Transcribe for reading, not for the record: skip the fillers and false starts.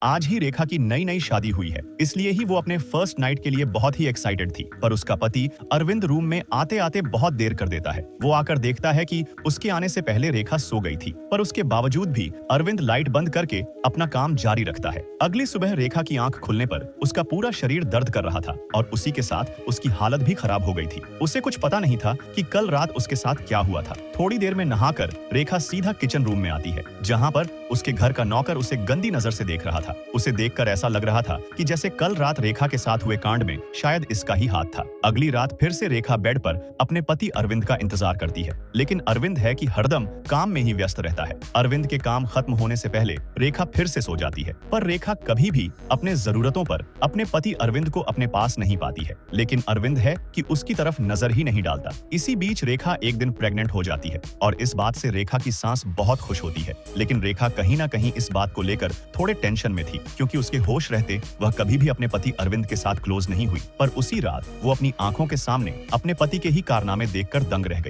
आज ही रेखा की नई नई शादी हुई है, इसलिए ही वो अपने फर्स्ट नाइट के लिए बहुत ही एक्साइटेड थी। पर उसका पति अरविंद रूम में आते आते बहुत देर कर देता है। वो आकर देखता है कि उसके आने से पहले रेखा सो गई थी, पर उसके बावजूद भी अरविंद लाइट बंद करके अपना काम जारी रखता है। अगली सुबह रेखा की आंख खुलने पर उसका पूरा शरीर दर्द कर रहा था और उसी के साथ उसकी हालत भी खराब हो गई थी। उसे कुछ पता नहीं था कि कल रात उसके साथ क्या हुआ था। थोड़ी देर में नहाकर रेखा सीधा किचन रूम में आती है, जहाँ पर उसके घर का नौकर उसे गंदी नजर से देख रहा था। उसे देखकर ऐसा लग रहा था कि जैसे कल रात रेखा के साथ हुए कांड में शायद इसका ही हाथ था। अगली रात फिर से रेखा बेड पर अपने पति अरविंद का इंतजार करती है, लेकिन अरविंद है कि हरदम काम में ही व्यस्त रहता है। अरविंद के काम खत्म होने से पहले रेखा फिर से सो जाती है, पर रेखा कभी भी अपने जरूरतों पर अपने पति अरविंद को अपने पास नहीं पाती है। लेकिन अरविंद है कि उसकी तरफ नजर ही नहीं डालता। इसी बीच रेखा एक दिन प्रेग्नेंट हो जाती है और इस बात से रेखा की सांस बहुत खुश होती है। लेकिन रेखा कहीं ना कहीं इस बात को लेकर थोड़े टेंशन में थी, क्योंकि उसके होश रहते वह कभी भी अपने पति अरविंद के साथ क्लोज नहीं हुई। पर उसी रात वो अपनी आंखों के सामने अपने पति के ही कारनामे देखकर दंग रह गई।